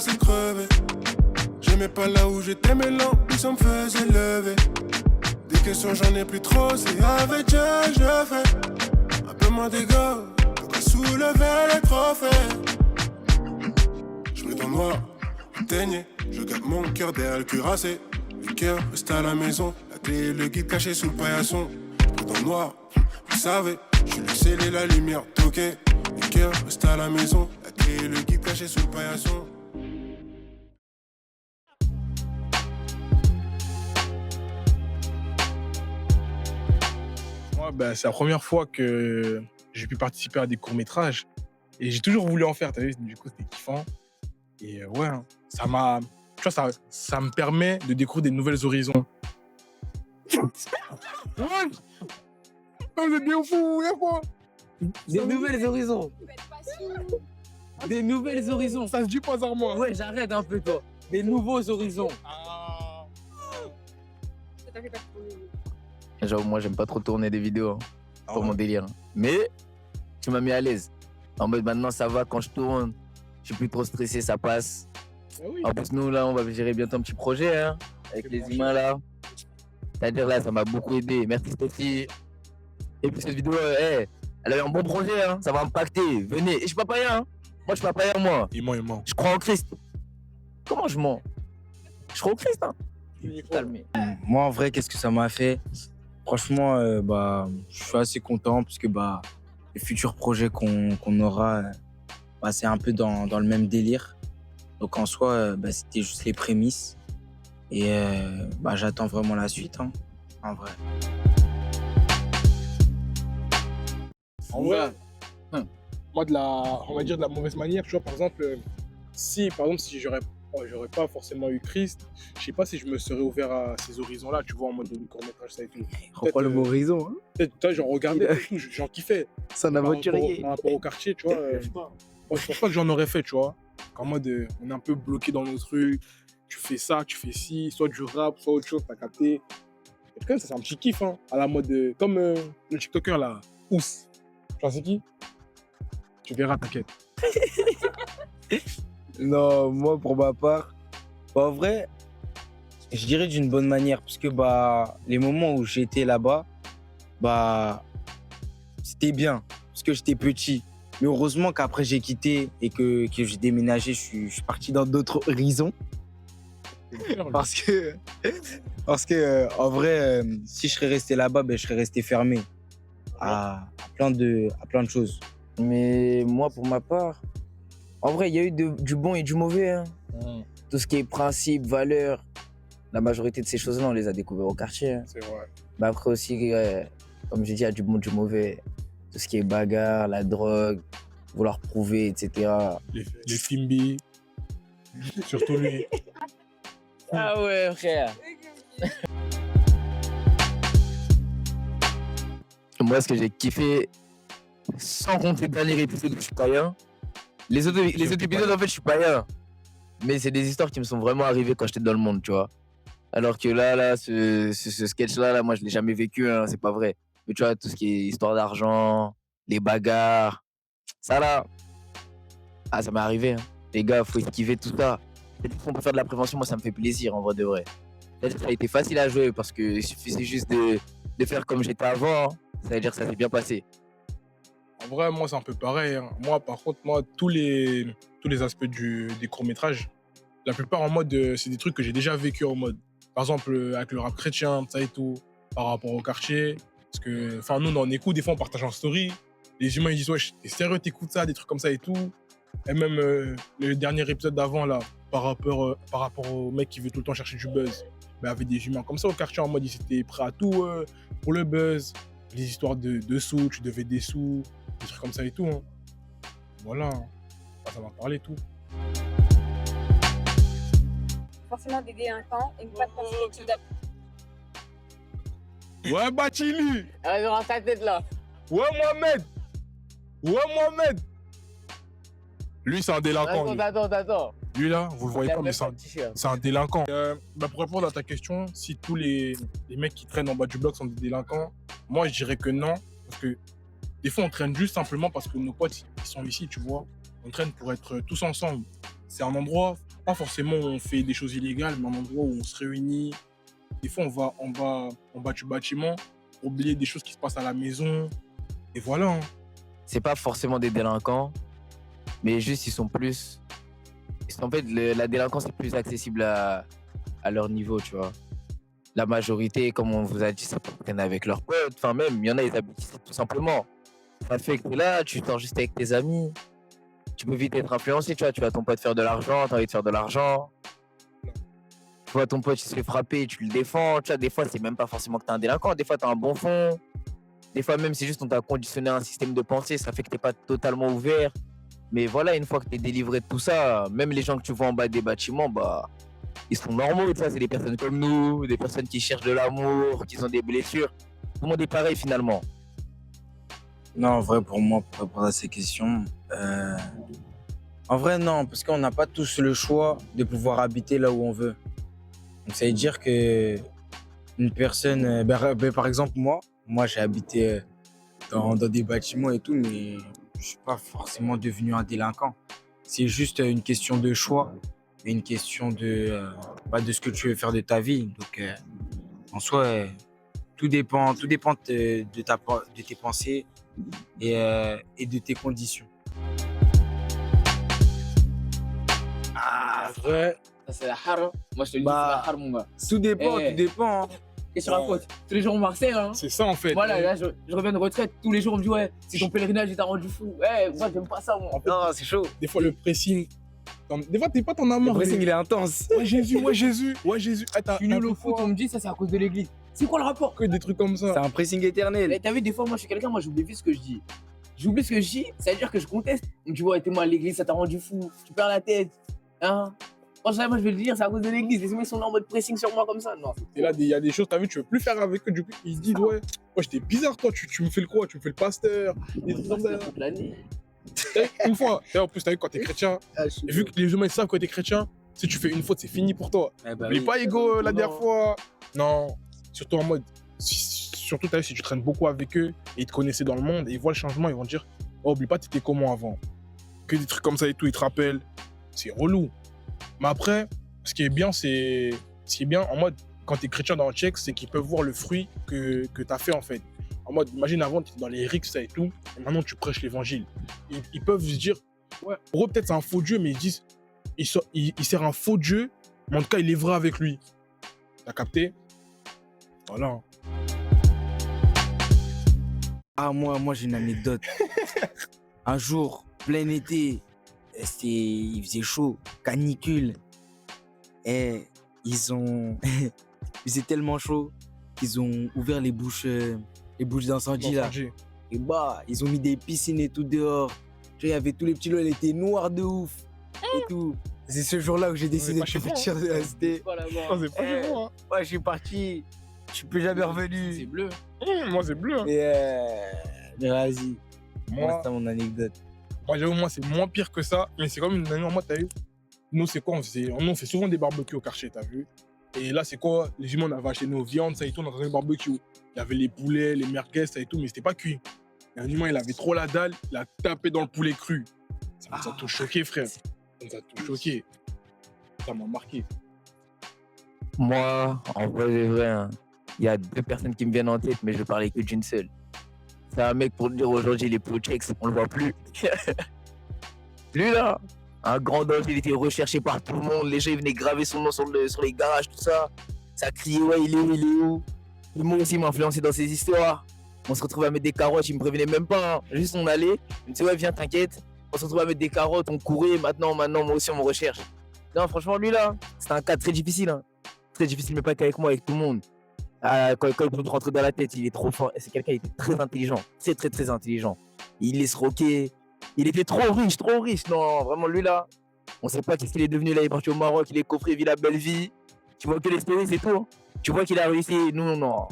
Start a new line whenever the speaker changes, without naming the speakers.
assez crevé. J'aimais pas là où j'étais, mais l'ambition me faisait lever. Des questions, j'en ai plus trop, c'est avec Dieu que je fais. Un peu moins d'ego, de quoi soulever les trophées. Je mets dans le noir, teigné, je garde mon cœur derrière le cuirassé. Le cœur reste à la maison, la clé et le guide caché sous le paillasson. Je mets dans le noir, vous savez, je suis le scellé, la lumière toquée. Le cœur reste à la maison, la clé et le guide caché sous le paillasson.
Moi, c'est la première fois que j'ai pu participer à des courts-métrages. Et j'ai toujours voulu en faire, t'as vu, du coup, c'était kiffant. Et ouais, hein, ça m'a... Tu vois, ça me permet de découvrir des nouvelles horizons. Ouais. Ah, vous êtes bien fous, y'a quoi?
Des nouvelles horizons. Des nouvelles horizons.
Ça se dit pas, Zarma.
Ouais, j'arrête un peu, toi. Des nouveaux horizons.
Ah.
Genre, moi, j'aime pas trop tourner des vidéos.
Ah
Pour
ouais.
mon délire. Mais tu m'as mis à l'aise. En mode, maintenant, ça va, quand je tourne, je suis plus trop stressé, ça passe.
Ah oui.
En plus, nous, là, on va gérer bientôt un petit projet, hein, avec
C'est
les
bon,
humains, là. C'est-à-dire, là, ça m'a beaucoup aidé. Merci, Stéphie. Et puis, cette vidéo, elle a eu un bon projet, hein. Ça va impacter. Venez. Et je suis pas païen, hein. Moi, je suis pas païen, moi.
Il ment.
Je crois en Christ. Comment je mens? Je crois au Christ, hein. Calmez.
Moi, en vrai, qu'est-ce que ça m'a fait? Franchement, je suis assez content parce que les futurs projets qu'on aura, c'est un peu dans le même délire. Donc en soi, c'était juste les prémices. Et j'attends vraiment la suite, hein, en vrai.
En vrai, moi, on va dire de la mauvaise manière, tu vois, par exemple, si j'aurais pas forcément eu Christ, je sais pas si je me serais ouvert à ces horizons-là, tu vois, en mode court-métrage, ça et tout.
Reprends le mot horizon, hein.
Peut-être, toi, j'en regardais et tout, j'en kiffais.
C'est un
Par
aventurier.
rapport au quartier, tu vois, moi, je pense pas que j'en aurais fait, tu vois. En mode, on est un peu bloqué dans nos trucs, tu fais ça, tu fais ci, soit du rap, soit autre chose, t'as capté. En tout cas, ça, c'est un petit kiff, hein, à la mode, comme le TikToker, là, Ous. Tu vois, c'est qui? Tu verras, t'inquiète.
Non, moi, pour ma part, en vrai, je dirais d'une bonne manière parce que les moments où j'étais là-bas, c'était bien parce que j'étais petit. Mais heureusement qu'après j'ai quitté et que j'ai déménagé, je suis parti dans d'autres horizons. Parce que en vrai, si je serais resté là-bas, je serais resté fermé à plein de choses.
Mais moi, pour ma part, en vrai, il y a eu du bon et du mauvais, hein. Tout ce qui est principe, valeur, la majorité de ces choses-là, on les a découvertes au quartier, hein.
C'est vrai.
Mais après aussi, comme j'ai dit, il y a du bon, du mauvais. Tout ce qui est bagarre, la drogue, vouloir prouver, etc.
Les Fimbi. Surtout lui.
Ah ouais, frère. Moi, ce que j'ai kiffé, sans compter le dernier épisode où je suis païen, les autres épisodes, en fait, je suis païen. Mais c'est des histoires qui me sont vraiment arrivées quand j'étais dans le monde, tu vois. Alors que là, ce sketch-là, moi, je l'ai jamais vécu, hein, c'est pas vrai. Mais tu vois, tout ce qui est histoire d'argent, les bagarres, ça là, ça m'est arrivé, hein. Les gars, faut esquiver tout ça. Et si on peut faire de la prévention, moi, ça me fait plaisir, en vrai de vrai. Là, ça a été facile à jouer parce qu'il suffisait juste de faire comme j'étais avant, hein. Ça veut dire que ça s'est bien passé.
En vrai, moi, c'est un peu pareil, hein. Moi, par contre, tous les aspects des courts-métrages, la plupart en mode, c'est des trucs que j'ai déjà vécu en mode. Par exemple, avec le rap chrétien, ça et tout, par rapport au quartier. Parce que, nous, on écoute, des fois, on partage en story. Les humains, ils disent, ouais, t'es sérieux, t'écoutes ça, des trucs comme ça et tout. Et même le dernier épisode d'avant, là, par rapport au mec qui veut tout le temps chercher du buzz, avec des humains comme ça au quartier, en mode, ils étaient prêts à tout pour le buzz. Les histoires de sous, tu devais des sous, des trucs comme ça et tout, hein. Voilà, hein. Ça va parler tout.
Forcément des délinquants et pas de passer des trucs.
Ouais, Bachili.
Elle est dans ta tête, là.
Ouais, Mohamed. Lui, c'est un délinquant.
Attends.
Lui, là, vous le voyez pas, mais c'est un délinquant. Pour répondre à ta question, si tous les mecs qui traînent en bas du bloc sont des délinquants, moi, je dirais que non. Parce que des fois, on traîne juste simplement parce que nos potes, ils sont ici, tu vois. On traîne pour être tous ensemble. C'est un endroit pas forcément on fait des choses illégales, mais un endroit où on se réunit. Des fois, on va en bas du bâtiment pour oublier des choses qui se passent à la maison. Et voilà. Hein.
C'est pas forcément des délinquants, mais juste en fait, la délinquance est plus accessible à leur niveau, tu vois. La majorité, comme on vous a dit, ça traîne avec leurs potes. Enfin, même, il y en a, ils habitent ici tout simplement. Ça fait que t'es là, tu sors juste avec tes amis. Tu peux vite être influencé, tu vois. Tu vas ton pote faire de l'argent, t'as envie de faire de l'argent. Tu vois ton pote, il se fait frapper, tu le défends. Tu vois, des fois, c'est même pas forcément que t'es un délinquant. Des fois, t'as un bon fond. Des fois, même, c'est juste qu'on t'a conditionné à un système de pensée. Ça fait que t'es pas totalement ouvert. Mais voilà, une fois que t'es délivré de tout ça, même les gens que tu vois en bas des bâtiments, bah, ils sont normaux, tu vois. C'est des personnes comme nous, des personnes qui cherchent de l'amour, qui ont des blessures. Tout le monde est pareil finalement.
Non, en vrai, pour moi, pour répondre à ces questions, en vrai, non, parce qu'on n'a pas tous le choix de pouvoir habiter là où on veut. Donc, ça veut dire que une personne, par exemple, moi, j'ai habité dans des bâtiments et tout, mais je suis pas forcément devenu un délinquant. C'est juste une question de choix et une question de ce que tu veux faire de ta vie. Donc, en soi, tout dépend de tes pensées et de tes conditions.
Ah, vrai. Ça, c'est la haram. Moi, je te le dis,
Bah,
c'est la haram, mon gars.
Tout dépend,
Eh.
tout dépend. hein.
Qu'est-ce que tu racontes? Tous les jours, on Marseille, hein.
C'est ça, en fait.
Voilà, là, je reviens de retraite. Tous les jours, on me dit, ouais, c'est ton pèlerinage, il t'a rendu fou. Ouais, moi, j'aime pas ça, moi.
En fait,
Non, c'est chaud.
des fois, le pressing. Des fois, t'es pas ton
Le
amour.
pressing, il est intense.
Ouais, Jésus, ouais, Jésus, ouais, Jésus. Ah,
Je suis nul au foot, on me dit, ça, c'est à cause de l'église. C'est quoi le rapport?
que des trucs comme
C'est
ça.
un pressing éternel.
Eh, t'as vu, des fois, moi, je suis quelqu'un, moi, j'oublie vite ce que je dis. J'oublie ce que je dis, ça veut dire que je conteste. On me dit, ouais, t'es moi à l'église, ça t'a rendu fou. Tu perds la tête. Hein? Franchement, moi, je vais le dire, c'est à cause de l'église. Les mecs sont là en mode pressing sur moi comme ça. Non.
Et là, il y a des choses, t'as vu, tu veux plus faire avec eux. Du coup, ils se disent, ouais, j'étais bizarre, toi, tu me fais le quoi? Tu me fais le pasteur. Des trucs comme ça.
toute l'année.
Une fois, et en plus, t'as vu, quand t'es chrétien, et vu que les humains ils savent quand t'es chrétien, si tu fais une faute, c'est fini pour toi.
Eh bah
Oublie
oui.
pas, Ego, la
Non.
dernière fois. Non, surtout en mode. Surtout, t'as vu, si tu traînes beaucoup avec eux et ils te connaissaient dans le monde et ils voient le changement, ils vont te dire, oh, oublie pas, t'étais comment avant. Que des trucs comme ça et tout, ils te rappellent. C'est relou. Mais après, ce qui est bien en mode, quand t'es chrétien dans le check, c'est qu'ils peuvent voir le fruit que t'as fait en fait. En mode, imagine avant, t'étais dans les rixes ça et tout, et maintenant tu prêches l'évangile. Ils peuvent se dire, ouais, pour eux peut-être c'est un faux Dieu, mais ils disent, il sert un faux Dieu, mais en tout cas il est vrai avec lui. T'as capté? Voilà.
Ah, moi j'ai une anecdote. Un jour, plein été, il faisait chaud, canicule. Et il faisait tellement chaud qu'ils ont ouvert les bouches d'incendie là.
Entendu.
Et bah, ils ont mis des piscines et tout dehors. Tu vois, il y avait tous les petits lots, elle était noire de ouf. Et tout. C'est ce jour-là où j'ai décidé
pas
de
chez moi.
partir de la cité.
Voilà,
Non, c'est pas chez moi.
Ouais, je suis parti. Je suis plus jamais
C'est
revenu.
bleu.
Moi c'est bleu. Hein.
Et mais vas-y. Moi,
Moi,
c'est mon anecdote.
j'avoue, moi c'est moins pire que ça, mais c'est comme une année en mode, t'as vu? Nous, c'est quoi? On fait souvent des barbecues au quartier, t'as vu? Et là, c'est quoi? Les humains, on avait acheté nos viandes, ça et tout, on a fait des barbecues. Il y avait les poulets, les merguez, ça et tout, mais c'était pas cuit. Et un humain, il avait trop la dalle, il a tapé dans le poulet cru. Ça nous a tout choqué, frère. Ça nous a tout choqué. Ça m'a marqué.
Moi, en vrai, c'est vrai, hein, il y a 2 personnes qui me viennent en tête, mais je vais parler que d'une seule. C'est un mec, pour le dire aujourd'hui, il est plus au checks, on le voit plus. Lui là, un grand danger, il était recherché par tout le monde, les gens ils venaient graver son nom sur les garages, tout ça. Ça criait, ouais, il est où? Et moi aussi, il m'a influencé dans ses histoires. On se retrouvait à mettre des carottes, il me prévenait même pas. Hein. Juste on allait, il me disait, ouais, viens, t'inquiète. On se retrouvait à mettre des carottes, on courait, maintenant, moi aussi, on me recherche. Non, franchement, lui là, c'était un cas très difficile. Hein. Très difficile, mais pas qu'avec moi, avec tout le monde. Quand il peut rentrer dans la tête, il est trop fort. C'est quelqu'un qui était très intelligent. Très, très, très intelligent. Il laisse rocker. Il était trop riche, trop riche. Non, vraiment, lui là, on sait pas qu'est-ce qu'il est devenu là. Il est parti au Maroc, il est coffré, vit la belle vie. Tu vois que les stories, c'est tout. Hein. Tu vois qu'il a réussi. Nous, non.